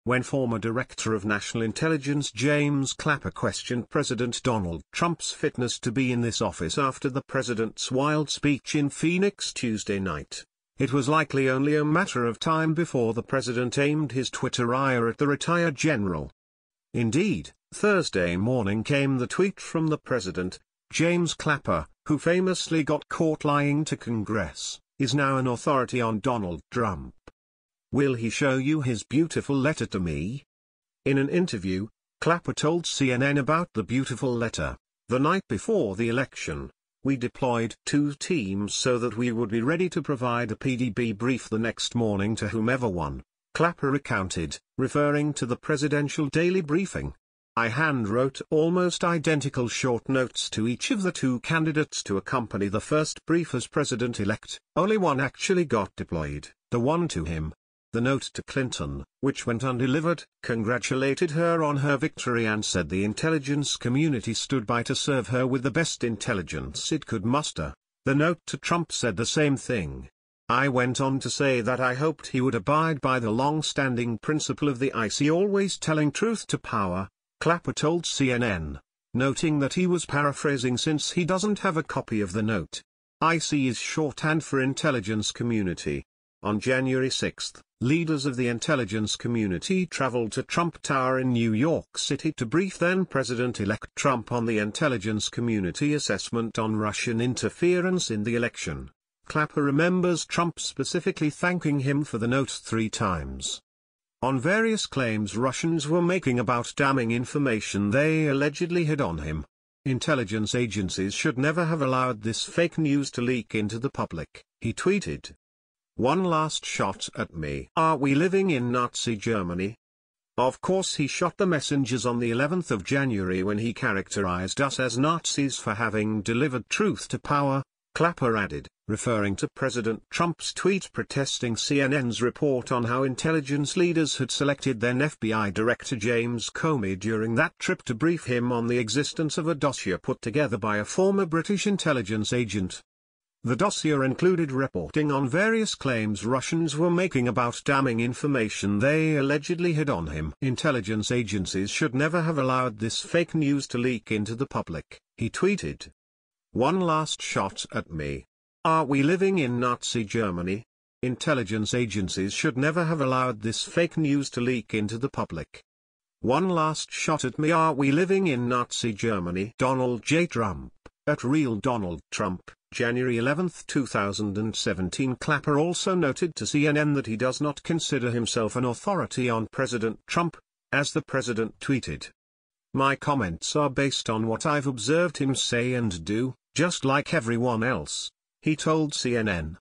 when former Director of National Intelligence James Clapper questioned President Donald Trump's fitness to be in this office after the president's wild speech in Phoenix Tuesday night. It was likely only a matter of time before the president aimed his Twitter ire at the retired general. Indeed, Thursday morning came the tweet from the president. James Clapper, who famously got caught lying to Congress, is now an authority on Donald Trump. Will he show you his beautiful letter to me? In an interview, Clapper told CNN about the beautiful letter. The night before the election, we deployed 2 teams so that we would be ready to provide a PDB brief the next morning to whomever won, Clapper recounted, referring to the presidential daily briefing. I hand-wrote almost identical short notes to each of the 2 candidates to accompany the first brief as president-elect. Only one actually got deployed, the one to him. The note to Clinton, which went undelivered, congratulated her on her victory and said the intelligence community stood by to serve her with the best intelligence it could muster. The note to Trump said the same thing. I went on to say that I hoped he would abide by the long-standing principle of the IC always telling truth to power, Clapper told CNN, noting that he was paraphrasing since he doesn't have a copy of the note. IC is shorthand for intelligence community. On January 6, leaders of the intelligence community traveled to Trump Tower in New York City to brief then-President-elect Trump on the intelligence community assessment on Russian interference in the election. Clapper remembers Trump specifically thanking him for the note 3 times. On various claims Russians were making about damning information they allegedly hid on him. Intelligence agencies should never have allowed this fake news to leak into the public, he tweeted. One last shot at me. Are we living in Nazi Germany? Of course he shot the messengers on the 11th of January when he characterized us as Nazis for having delivered truth to power, Clapper added, referring to President Trump's tweet protesting CNN's report on how intelligence leaders had selected then FBI Director James Comey during that trip to brief him on the existence of a dossier put together by a former British intelligence agent. The dossier included reporting on various claims Russians were making about damning information they allegedly hid on him. Intelligence agencies should never have allowed this fake news to leak into the public, he tweeted. One last shot at me. Are we living in Nazi Germany? Intelligence agencies should never have allowed this fake news to leak into the public. One last shot at me. Are we living in Nazi Germany? Donald J. Trump, at Real Donald Trump. January 11, 2017. Clapper also noted to CNN that he does not consider himself an authority on President Trump, as the president tweeted. My comments are based on what I've observed him say and do, just like everyone else, he told CNN.